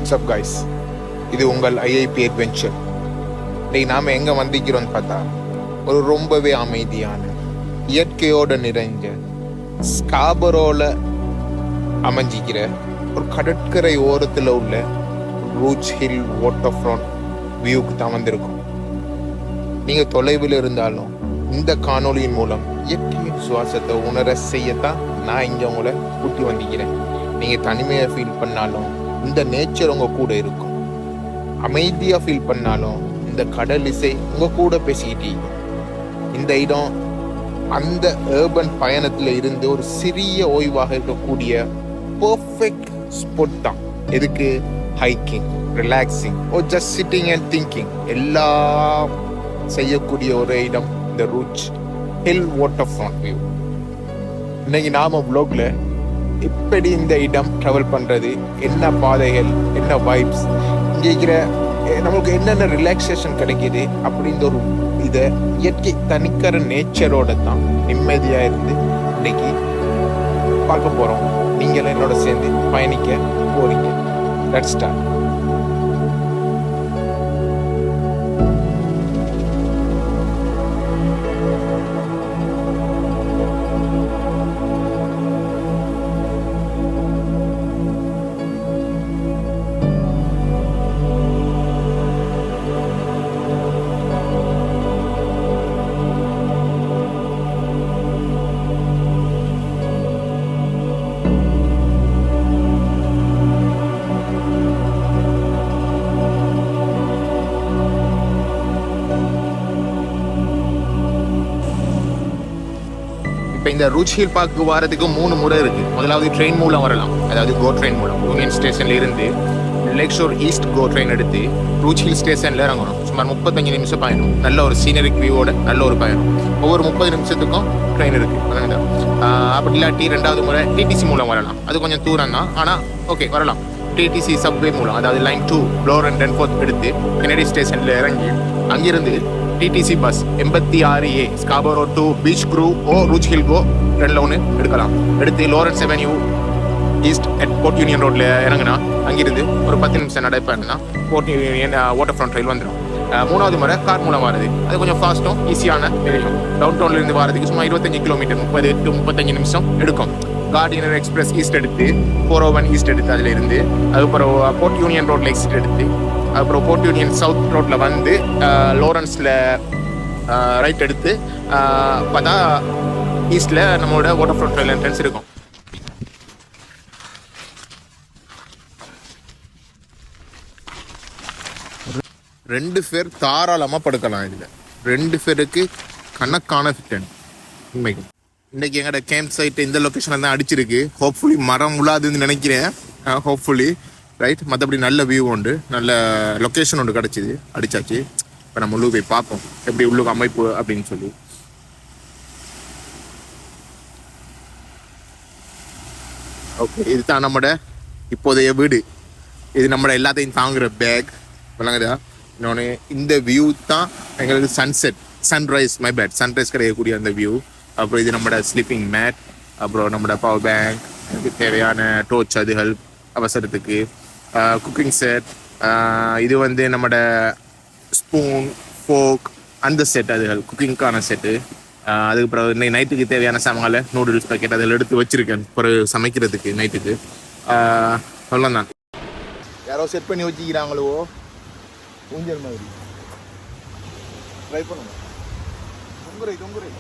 WhatsApp guys, இது உங்கள் IIP adventure. இன்னைக்கு நாம் எங்கே வந்திக்கிறோம்னு பார்த்தா ஒரு ரொம்பவே அமைதியான இயற்கையோடு நிறைஞ்ச ஸ்காபரோவில் அமைஞ்சிக்கிற ஒரு கடற்கரை ஓரத்தில் உள்ள ரூச் ஹில் வாட்டர் ஃப்ரண்ட் வியூக்கு தான் வந்திருக்கும். நீங்கள் தொலைவில் இருந்தாலும் இந்த காணொலியின் மூலம் இயற்கையின் சுவாசத்தை உணர செய்யத்தான் நான் இங்கே உங்களை கூட்டி வந்திக்கிறேன். நீங்கள் தனிமையை ஃபீல் பண்ணாலும் இந்த நேச்சர் உங்கள் கூட இருக்கும். அமைதியாக ஃபீல் பண்ணாலும் இந்த கடல் இசை உங்கள் கூட பேசிக்கிட்டீங்க. இந்த இடம் அந்த ஏர்பன் பயணத்தில் இருந்து ஒரு சிறிய ஓய்வாக இருக்கக்கூடிய பர்ஃபெக்ட் ஸ்பாட் தான். எதுக்கு? Hiking, relaxing, or just sitting and thinking எல்லாம் செய்யக்கூடிய ஒரு இடம் இந்த Rouge Hill Waterfront view. இன்னைக்கு நாம வ்ளாக்ல எப்படி இந்த இடம் ட்ராவல் பண்ணுறது, என்ன பாதைகள், என்ன வைப்ஸ், இங்கே இருக்கிற நமக்கு என்னென்ன ரிலாக்ஸேஷன் கிடைக்கிது அப்படின்ற ஒரு இதை இயற்கை தனிக்கிற நேச்சரோட தான் நிம்மதியாக இருந்து இன்னைக்கு பார்க்க போகிறோம். நீங்கள் என்னோட சேர்ந்து பயணிக்க போறீங்க. Let's start. இப்போ இந்த ரூச் ஹில் பார்க்கு வரதுக்கு 3 முறை இருக்குது. முதலாவது ட்ரெயின் மூலம் வரலாம், அதாவது கோ ட்ரெயின் மூலம். யூனியன் ஸ்டேஷன்ல இருந்து லேக் ஷோர் ஈஸ்ட் கோ ட்ரெயின் எடுத்து ரூச் ஹில் ஸ்டேஷனில் இறங்கணும். சுமார் 35 நிமிஷம் பயணம். நல்ல ஒரு சீனரிக் வியூவோட நல்ல ஒரு பயணம். ஒவ்வொரு 30 நிமிஷத்துக்கும் ட்ரெயின் இருக்குது. அப்படி இல்லாட்டி 2வது முறை டிடிசி மூலம் வரலாம். அது கொஞ்சம் தூரம் தான், ஆனால் ஓகே வரலாம். டிடிசி சப்வே மூலம், அதாவது லைன் 2 ப்ளோர் அண்ட் டென்ஃபோர்த் எடுத்து கெனடி ஸ்டேஷனில் இறங்கி அங்கிருந்து TTC bus 86A Scarborough to Beechgrove or Rouge Hill GO 2ல் 1 எடுக்கலாம். எடுத்து Lawrence Avenue East at Port Union ரோட்ல இறங்கினா அங்கிருந்து ஒரு 10 நிமிஷம் நடைப்பயணம்னா Port Union Waterfront trail வந்துடும். 3வது முறை கார் மூலம் வருது. அது கொஞ்சம் ஃபாஸ்ட்டும் ஈஸியான வேலையும். டவுன் டவுன்ல இருந்து வரதுக்கு சும்மா 25 கிலோமீட்டர் 30 to 35 நிமிஷம் எடுக்கும். கார்டினர் எக்ஸ்பிரஸ் ஈஸ்ட் எடுத்து 401 ஈஸ்ட் எடுத்து அதில் இருந்து அதுக்கப்புறம் போர்ட் யூனியன் ரோட்ல எக்ஸிட் எடுத்து அப்புறம் போர்ட் யூனியன் சவுத் ரோட்ல வந்து லாரன்ஸ்ல ரைட் எடுத்து பார்த்தா ஈஸ்ட்ல நம்மளோட வாட்டர் ஃப்ரண்ட் ரயில் என்ட்ரன்ஸ் இருக்கும். ரெண்டு பேர் தாராளமாக படுக்கலாம். இதில் 2 பேருக்கு கணக்கான ஃபிட்டன். உண்மைக்கு இன்னைக்கு எங்களோட கேம்ப் சைட் இந்த லொக்கேஷனில் தான் அடிச்சிருக்கு. ஹோப்ஃபுல்லி மரம் உலாதுன்னு நினைக்கிறேன். Hopefully right. மற்றபடி நல்ல வியூ உண்டு, நல்ல லொக்கேஷன் ஒன்று கிடச்சிது, அடித்தாச்சு. இப்போ நம்ம உள்ளுக்கு போய் பார்ப்போம் எப்படி உள்ளுக்கு அமைப்பு அப்படின்னு சொல்லி. ஓகே, இதுதான் நம்மட இப்போதைய வீடு. இது நம்மட எல்லாத்தையும் தாங்குற பேக் விளங்குதா. இன்னொன்று இந்த வியூ தான் எங்களுக்கு சன்ரைஸ் கிடைக்கக்கூடிய அந்த வியூ. அப்புறம் இது நம்மளோட ஸ்லீப்பிங் மேட், அப்புறம் நம்மளோட பவர் பேங்க், எனக்கு தேவையான டோர்ச் அதுகள் அவசரத்துக்கு, குக்கிங் செட், இது வந்து நம்மளோட ஸ்பூன் ஃபோக் அந்த செட் அதுகள் குக்கிங்கான செட்டு. அதுக்கப்புறம் இன்னைக்கு நைட்டுக்கு தேவையான சாமான்ல நூடுல்ஸ் பேக்கெட் அதில் எடுத்து வச்சிருக்கேன் ஒரு சமைக்கிறதுக்கு நைட்டுக்கு. சொல்லலாம் யாரோ செட் பண்ணி வச்சுக்கிறாங்களோ ஊஞ்சல் மாதிரி. ட்ரை பண்ணுங்க. தொங்குறை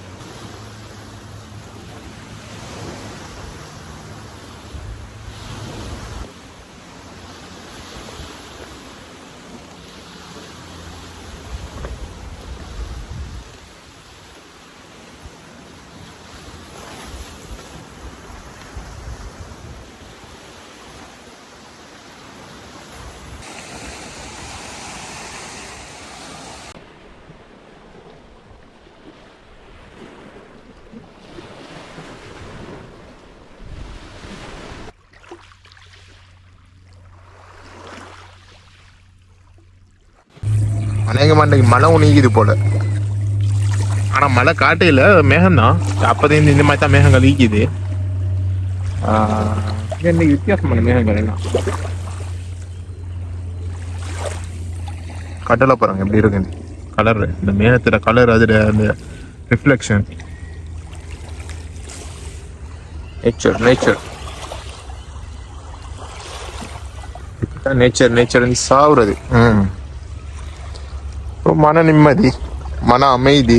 அநேகமாக இன்றைக்கு மழை நீங்குது போல. ஆனால் மழை காட்டையில் மேகம்தான். அப்போதையும் இந்த மாதிரி தான் மேகங்கள் நீக்குது. இன்னைக்கு வித்தியாசமான மேகங்கள் எல்லாம். கடலை பாருங்க எப்படி இருக்கு கலர், இந்த மேகத்துல கலர், அதுல அந்த ரிஃப்ளெக்ஷன். Nature nature சாவுறது. மன நிம்மதி, மன அமைதி.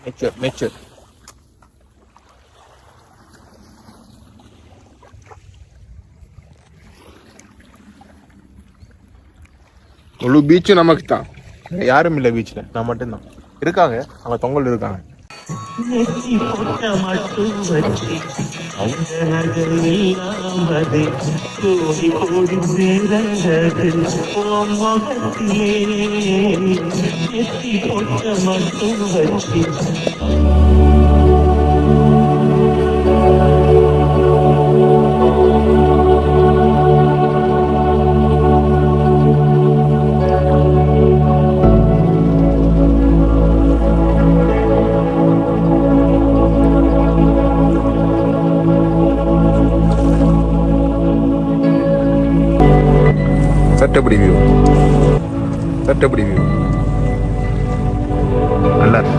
நேச்சர் முழு பீச்சும் நமக்கு தான், யாரும் இல்லை பீச்சில், நான் மட்டும்தான். இருக்காங்க அவங்க தொங்கல் இருக்காங்க. சட்டப்படி வியூ நல்லா இருக்கு.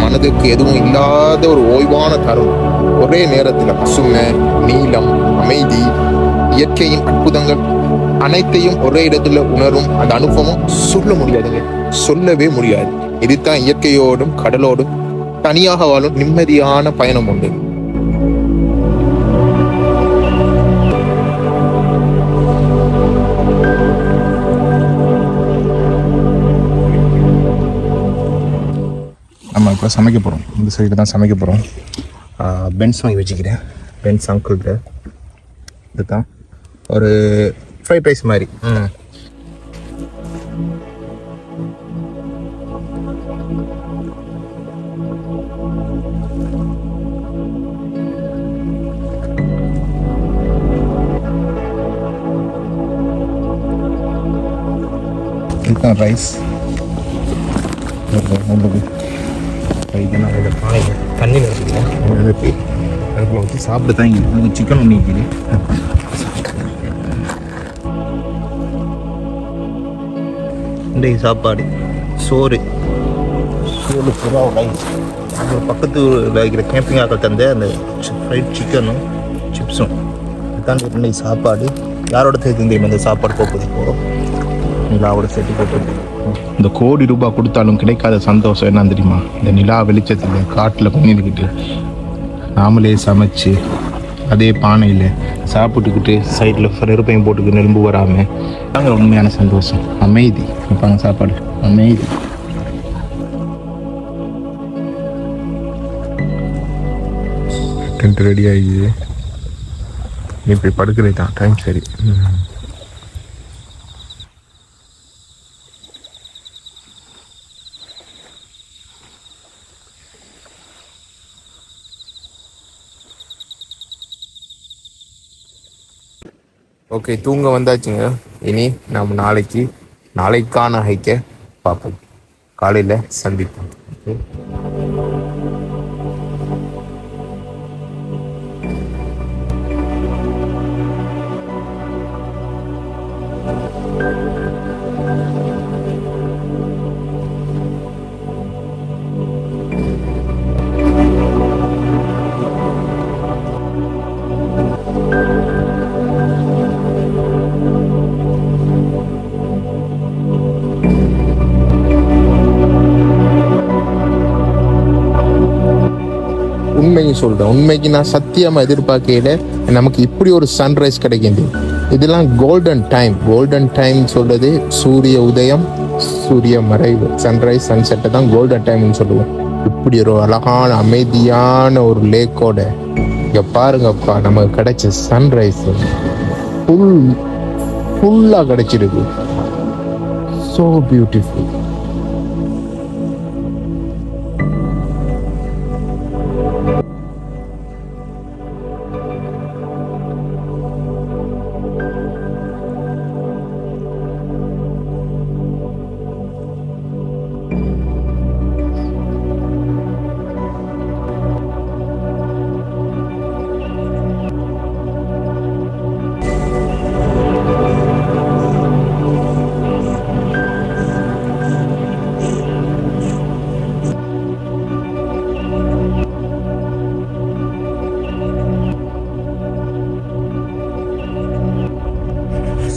மனதுக்கு எதுவும் இல்லாத ஒரு ஓய்வான தருணம். ஒரே நேரத்தில் பசுமை, நீளம், அமைதி, இயற்கையின் அற்புதங்கள் அனைத்தையும் ஒரே இடத்துல உணரும் அந்த அனுபவம் சொல்ல முடியாதுங்க, சொல்லவே முடியாது. இதுதான் இயற்கையோடும் கடலோடும் தனியாக வாழும் நிம்மதியான பயணம் உண்டு. நம்ம இப்போ சமைக்க போகிறோம், இந்த சைடு தான் சமைக்க போகிறோம். பென்ஸ் வாங்கி வச்சுக்கிறேன், பென்ஸ் அங்கிள்கிட்ட. இதுதான் ஒரு ஃப்ரைட் ரைஸ் மாதிரி. இதுதான் ரைஸ். இதெல்லாம் இதில் பானையில் தண்ணி நிறுத்திக்கிறேன், நிறுத்தி அதுக்குள்ள வச்சு சாப்பிட்டு தான் இங்கே சிக்கன் ஒன்றிக்குது. இன்றைக்கு சாப்பாடு சோறு புறா ரைஸ். அப்புறம் பக்கத்து வைக்கிற கேம்பிங் ஆக்கள் தந்த அந்த ஃப்ரைட் சிக்கனும் சிப்ஸும். இதுதான் இன்றைக்கு சாப்பாடு. யாரோட சேர்த்து தெரியுமா இந்த சாப்பாடு போகுது போகிறோம், நிலாவோட சேர்த்து போட்டு. இந்த கோடி ரூபாய் கொடுத்தாலும் கிடைக்காத சந்தோஷம் என்ன தெரியுமா? இந்த நிலா வெளிச்சத்தில் காட்டில் பண்ணிக்கிட்டு நாமளே சமைச்சு அதே பானையில் சாப்பிட்டுக்கிட்டு சைடில் நெருப்பையும் போட்டுக்கிட்டு நெரும்பு வராமல் அங்கே உண்மையான சந்தோஷம். அமைதி. வைப்பாங்க சாப்பாடு, அமைதி. டென்ட் ரெடி ஆகிடுது, நீ போய் படுக்கிறது தான் டைம். சரி, ஓகே, தூங்க வந்தாச்சுங்க. இனி நம்ம நாளைக்கான ஹைக்கை பார்ப்போம், காலையில் சந்திப்போம். ஓகே, உண்மையும் சொல்கிறேன். உண்மைக்கு நான் சத்தியமாக எதிர்பார்க்கையில நமக்கு இப்படி ஒரு சன்ரைஸ் கிடைக்கிது. இதெல்லாம் கோல்டன் டைம் சொல்கிறது சூரிய உதயம், சூரிய மறைவு, சன்ரைஸ் சன்செட்டை தான் கோல்டன் டைம்னு சொல்லுவோம். இப்படி ஒரு அழகான அமைதியான ஒரு லேக்கோட இங்கே பாருங்கப்பா, நமக்கு கிடைச்ச சன்ரைஸ் ஃபுல்லாக கிடைச்சிருக்கு. so beautiful.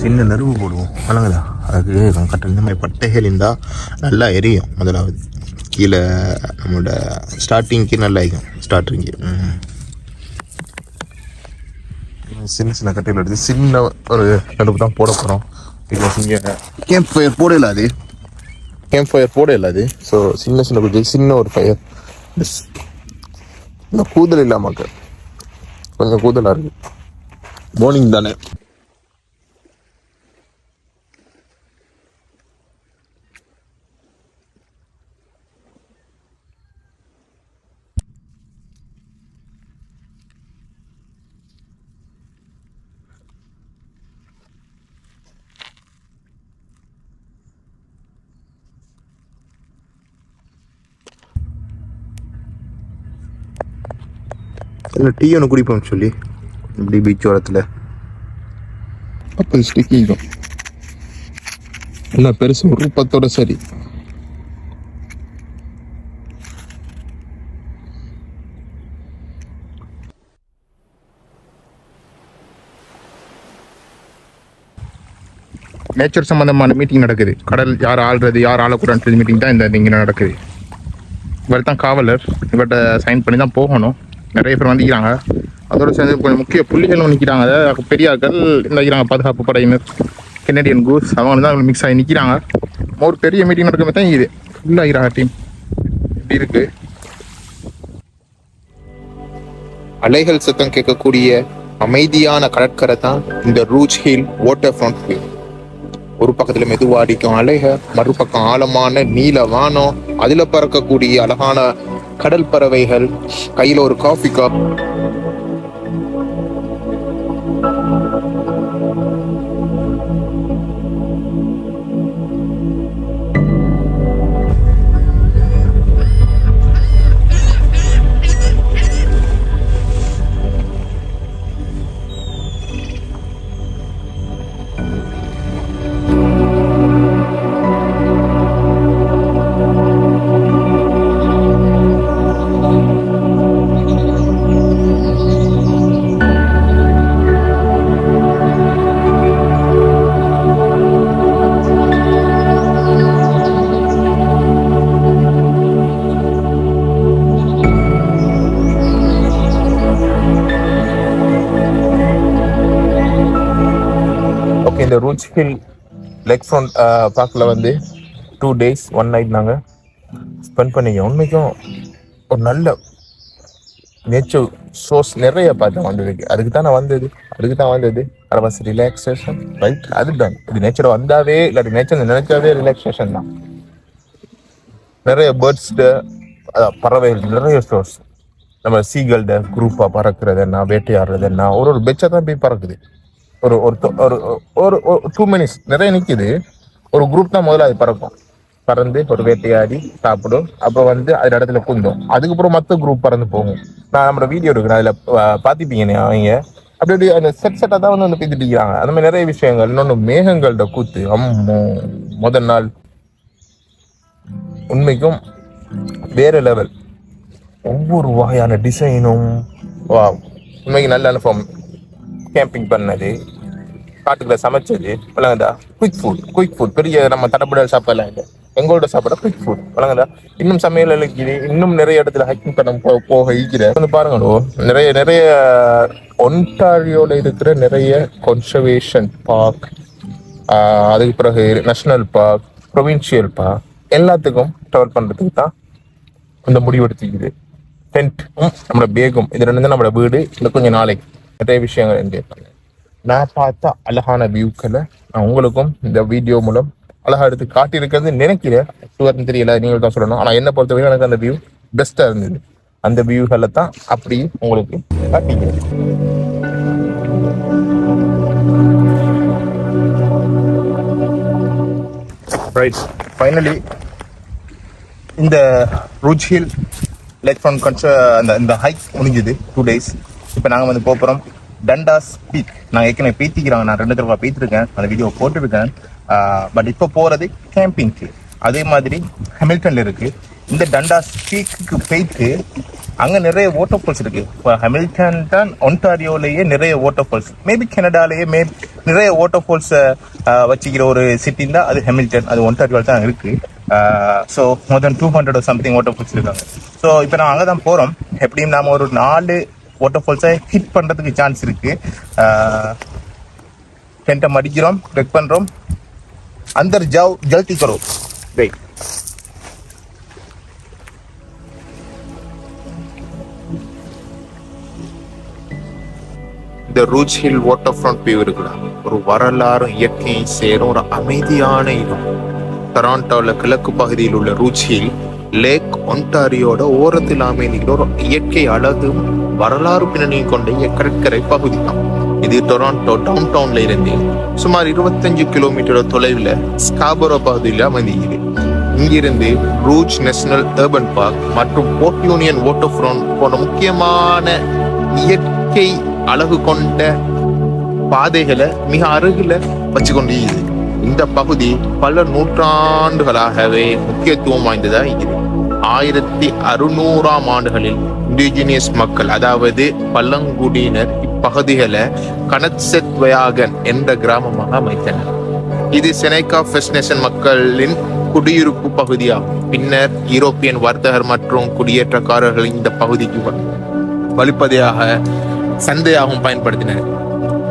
சின்ன நெருவு போடுவோம் வழங்குதா, அதுக்கு கரெக்டாக இந்த மாதிரி பட்டைகள் இருந்தால் நல்லா எரியும். முதலாவது கீழே நம்மளோட ஸ்டார்டிங்க்கு நல்லா இருக்கும். ஸ்டார்டிங்கு சின்ன சின்ன கட்டைகள் எடுத்து சின்ன ஒரு நடுப்பு தான் போட போகிறோம். இப்போ கேம்ப் ஃபயர் போட இல்லாது, கேம்ப் ஃபயர் போட இல்லாது. ஸோ சின்ன சின்ன கொஞ்சம் சின்ன ஒரு ஃபயர், இந்த கூதல் இல்லாமக்க கொஞ்சம் கூதலாக இருக்குது. மார்னிங் தானே. இல்லை டீ ஒன்று குடிப்போம் சொல்லி இப்படி பீச் ஓரத்தில். அப்போ ஸ்டிக்கிங்கும் என்ன பெருசு ஒரு ரூபத்தோட சரி. நேச்சர் சம்பந்தமான மீட்டிங் நடக்குது. கடல் யார் ஆள்றது யார் ஆளக்கூடாது மீட்டிங் தான் இந்த இங்கே நடக்குது. இவர் தான் காவலர், இவர்கிட்ட சைன் பண்ணி தான் போகணும். நிறைய பேர் வந்துக்கிறாங்க. அதோட சேர்ந்து கொஞ்சம் முக்கிய புள்ளிகளும் நிற்கிறாங்க. அதாவது பெரியார்கள் நிற்கிறாங்க, பாதுகாப்பு படையினர், கெனடியன் கூஸ், அவங்க தான் மிக்ஸ் ஆகி நிற்கிறாங்க. ஒரு பெரிய மீட்டிங் நடக்குமே தான் இது ஃபுல்லாகிறாங்க டீம். இப்படி இருக்கு. அலைகள் சத்தம் கேட்கக்கூடிய அமைதியான கடற்கரை தான் இந்த Rouge Hill Waterfront view. ஒரு பக்கத்துல மெதுவா அடிக்கும் அலைக, மறுபக்கம் ஆழமான நீல வானம், அதுல பறக்கக்கூடிய அழகான கடல் பறவைகள், கையில ஒரு காஃபி கப். இந்த ரூச் ஹில் லேக் ஃப்ரண்ட் பார்க்கில் வந்து 2 days 1 night நாங்கள் ஸ்பெண்ட் பண்ணிக்கோம். உண்மைக்கும் ஒரு நல்ல நேச்சர் சோர்ஸ் நிறைய பார்த்தேன் வந்ததுக்கு. அதுக்கு தான் வந்தது. அது வாஸ் ரிலாக்ஸேஷன், ரைட்? அதுதான் இது நேச்சரை வந்தாவே இல்லாட்டி நேச்சர் நினைச்சாவே ரிலாக்ஸேஷன் தான். நிறைய பேர்ட்ஸ்ட பறவைகள் நிறைய சோர்ஸ். நம்ம சீகல்ட குரூப்பாக பறக்கிறது என்ன, வேட்டையாடுறது என்ன, ஒரு பெச்சை தான் போய் பறக்குது. ஒரு ஒரு 2 minutes நிறைய நிற்கிது. ஒரு குரூப் தான் முதல்ல அது பறக்கும். பறந்து ஒரு வேட்டையாடி சாப்பிடும். அப்போ வந்து அது இடத்துல குந்தும். அதுக்கப்புறம் மற்ற குரூப் பறந்து போகும். நான் நம்மளோட வீடியோ இருக்கிறேன், அதில் பார்த்துப்பீங்க அவங்க. அப்படி அந்த செட்டாக தான் வந்து பேசிட்டு இருக்கிறாங்க. அந்த மாதிரி நிறைய விஷயங்கள். இன்னொன்று மேகங்கள்ட கூத்து, முதல் நாள் உண்மைக்கும் வேற லெவல். ஒவ்வொரு வகையான டிசைனும் உண்மைக்கு நல்ல அனுபவம். கேம்பிங் பண்ணது, காட்டுக்குள்ள சமைச்சது வழங்குதா. குயிக் ஃபுட் பெரிய நம்ம தடப்பட சாப்பிடலாம் இல்லை, எங்களோட சாப்பிட குயிக் ஃபுட் வழங்குதா. இன்னும் சமையல் இருக்குது. இன்னும் நிறைய இடத்துல ஹைக்கிங் பண்ண போக இருக்கிற வந்து பாருங்களோ. நிறைய ஒன்டாரியோல இருக்கிற நிறைய கன்சர்வேஷன் பார்க், அதுக்கு பிறகு நேஷனல் பார்க், ப்ரொவின்சியல் பார்க் எல்லாத்துக்கும் ட்ராவல் பண்றதுக்கு தான் இந்த முடிவு எடுத்துக்குது. டென்ட்டும் நம்மளோட பேகும் இது ரெண்டு தான் நம்மளோட வீடு. இல்லை கொஞ்சம் நாளைக்கு நிறைய விஷயங்கள் என்ஜாய் பண்ணேன். நான் பார்த்த அழகான வியூக்களை நான் உங்களுக்கும் இந்த வீடியோ மூலம் அழகா எடுத்து காட்டியிருக்கிறது நினைக்கிறேன். சுவர்னு தெரியல, நீங்கள் தான் சொல்லணும். ஆனால் என்ன பொறுத்தவரைக்கும் எனக்கு அந்த வியூ பெஸ்ட்டாக இருந்தது. அந்த வியூகளை தான் அப்படி உங்களுக்கு காட்டிக்கிறேன். ரைட், ஃபைனலி இந்த ரூஜ் ஹில் லேக் ஃப்ரண்ட் அந்த ஹைக் முடிஞ்சுது 2 days. இப்போ நாங்கள் வந்து போகிறோம் டண்டாஸ் பீக். நான் ஏற்கனவே பேத்திக்கிறாங்க, நான் 2 தடவை பேத்திருக்கேன், அந்த வீடியோ போட்டிருக்கேன். பட் இப்போ போகிறது கேம்பிங்க்கு. அதே மாதிரி ஹெமில்டன்ல இருக்கு. இந்த டண்டாஸ் பீக்கு போயிட்டு அங்கே நிறைய வாட்டர் ஃபால்ஸ் இருக்கு. இப்போ ஹெமில்டன் தான் ஒன்டாரியோலேயே நிறைய வாட்டர் ஃபால்ஸ், மேபி கனடாலேயே நிறைய வாட்டர் ஃபால்ஸை வச்சுக்கிற ஒரு சிட்டின் தான் அது ஹெமில்டன். அது ஒன்டாரியோவில் தான் இருக்கு. ஸோ மோர் தென் 200 சம்திங் வாட்டர் ஃபால்ஸ் இருக்காங்க. ஸோ இப்போ நான் அங்கே தான் போகிறோம். எப்படியும் நாம ஒரு 4 வாட்டர் ஃபால்ஸை ஹிட் பண்ணுறதுக்கு சான்ஸ் இருக்கு. டென்ட்டை மடிக்கிறோம், ரெக் பண்ணுறோம், अंदर जाओ, जल्दी करो. वेट, இந்த Rouge Hill Waterfront view இருக்குடா. ஒரு வரலாறு இயற்கையை சேரும் ஒரு அமைதியான இடம். டொராண்டோல கிழக்கு பகுதியில் உள்ள ரூஜ் ஹில் லேக் ஒன்டாரியோட ஓரத்தில் அமைந்திருக்கிற ஒரு இயற்கை அழகும் வரலாறு பின்னணியும் கொண்ட கடற்கரை பகுதி தான் இது. டொராண்டோ டவுன் டவுன்ல இருந்து சுமார் 25 கிலோமீட்டர் தொலைவில் ஸ்காபரோ பகுதியில் அமைந்திருக்கிறது. இங்கிருந்து ரூஜ் நேஷனல் அர்பன் பார்க் மற்றும் போர்ட் யூனியன் வாட்டர் ஃப்ரண்ட் போன்ற முக்கியமான இயற்கை அழகு கொண்ட பாதைகளை மிக அருகில வச்சு கொண்டு இந்த பகுதி பல நூற்றாண்டுகளாகவே முக்கியத்துவம் வாய்ந்ததா இருக்குது. 1600ஆம் ஆண்டுகளில் இண்டிஜினியஸ் மக்கள், அதாவது பழங்குடியினர், இப்பகுதிகளை கனட்செட்வயாகன் என்ற கிராமமாக அமைத்தனர். இது செனேகா ஃபர்ஸ்ட் நேஷன் மக்களின் குடியிருப்பு பகுதியாகும். பின்னர் யூரோப்பியன் வர்த்தகர் மற்றும் குடியேற்றக்காரர்கள் இந்த பகுதிக்கு வழிப்பதையாக சந்தையாகவும் பயன்படுத்தினர்.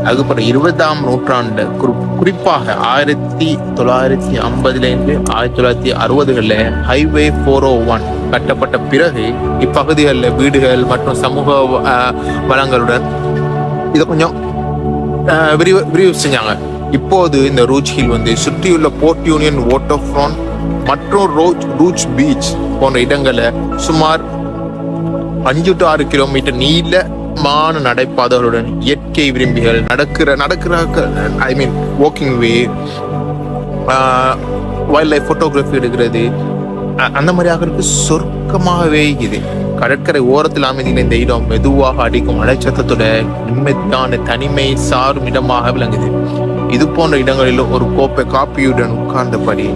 அதுக்கப்புறம் 20ஆம் நூற்றாண்டு குறிப்பாக 1950 1960களில் ஹைவே 401 கட்டப்பட்ட பிறகு இப்பகுதிகளில் வீடுகள் மற்றும் சமூக வளங்களுடன் இதை கொஞ்சம் விரிவு செஞ்சாங்க. இப்போது இந்த ரூஜ் ஹில் வந்து சுற்றியுள்ள போர்ட் யூனியன் வாட்டர் ஃப்ரண்ட் மற்றும் ரூஜ் பீச் போன்ற இடங்களை சுமார் 5 to 6 கிலோமீட்டர் நீளமான நடைபாதைகளுடன் இயற்கை விரும்பிகள் நடக்கிற ஐ மீன் வாக்கிங் வே, வைல்ட் லைஃப் போட்டோகிராஃபி எடுக்கிறது, அந்த மாதிரி ஆகிறதுக்கு சொர்க்கமாகவே இது. கடற்கரை ஓரத்தில் அமைந்திருந்த இந்த இடம் மெதுவாக அடிக்கும் அலைச்சத்தோட நிம்மதியான தனிமை சாரும் இடமாக விளங்குது. இது போன்ற இடங்களில் ஒரு கோப்பை காப்பியுடன் உட்கார்ந்தபடி,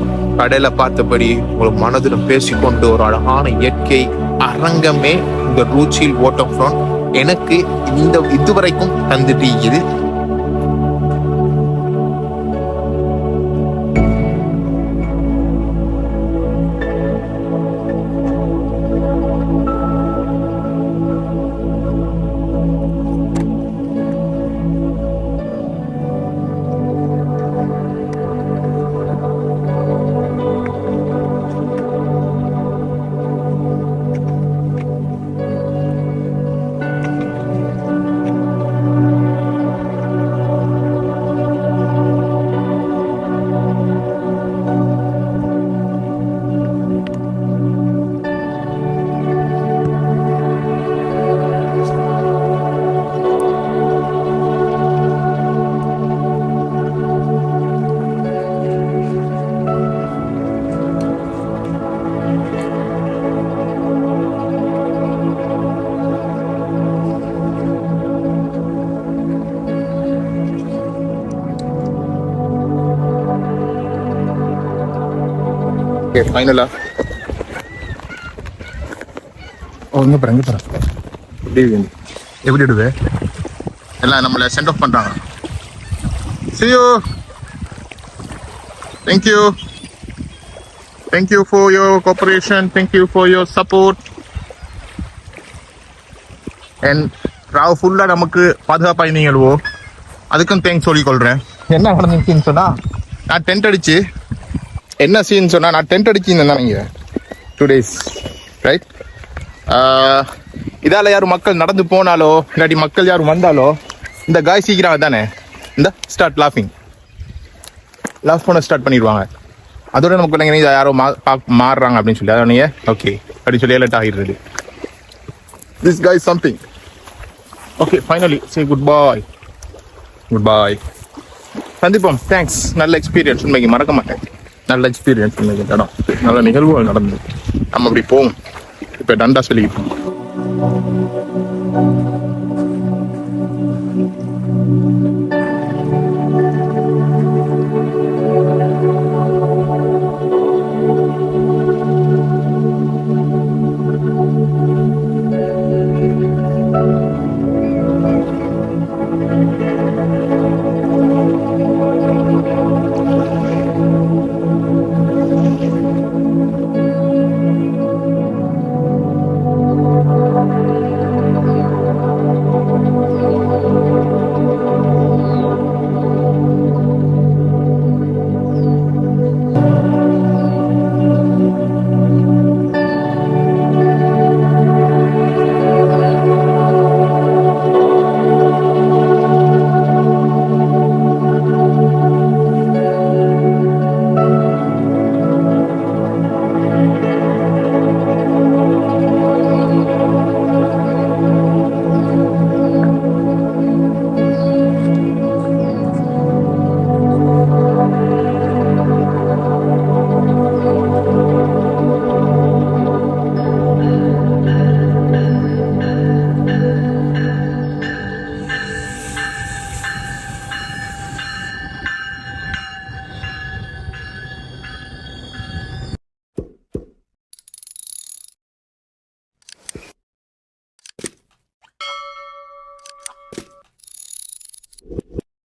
கடலை பார்த்தபடி, ஒரு மனதுடன் பேசிக்கொண்டு ஒரு அழகான இயற்கை அரங்கமே இந்த ரூஜ் ஹில் வாட்டர் ஃப்ரண்ட் எனக்கு இதுவரைக்கும் தந்துட்டு இது. ஃபைனலா எப்படி விடுவே எல்லாம் நம்மளை சென்ட் ஆஃப் பண்றாங்க. See you. Thank you for your cooperation. Thank you for your support. And Rao ஃபுல்லா நமக்கு பாதுகாப்பா இருந்தீங்களோ, அதுக்கும் தேங்க்ஸ் சொல்லிக் கொள்றேன். என்ன நடந்துச்சுன்னு சொன்னா, நான் டென்ட் அடிச்சு என்ன சீன் சொன்னா, நான் டென்ட் அடிச்சிருந்தேன் நீங்க 2 days ரைட். இதால யாரும் மக்கள் நடந்து போனாலோ இல்லாட்டி மக்கள் யாரும் வந்தாலோ இந்த காய் சீக்கிரம் தானே இந்த ஸ்டார்ட் லாஃப் பண்ண ஸ்டார்ட் பண்ணிடுவாங்க. அதோட நமக்கு இல்லைங்க யாரோ மாறுறாங்க அப்படின்னு சொல்லி அதான் நீங்க ஓகே அப்படின்னு சொல்லி எலர்ட் ஆகிடுறது. This guy is something. Okay finally say goodbye. சந்திப்போம். தேங்க்ஸ். நல்ல எக்ஸ்பீரியன்ஸ் உண்மைக்கு மறக்க மாட்டேன். நல்ல எக்ஸ்பீரியன்ஸ் உண்மைக்கு இடம் நல்ல நிகழ்வுகள் நடந்தது. நம்ம அப்படி போவோம். இப்போ டண்டா சொல்லிக்கிட்டோம்.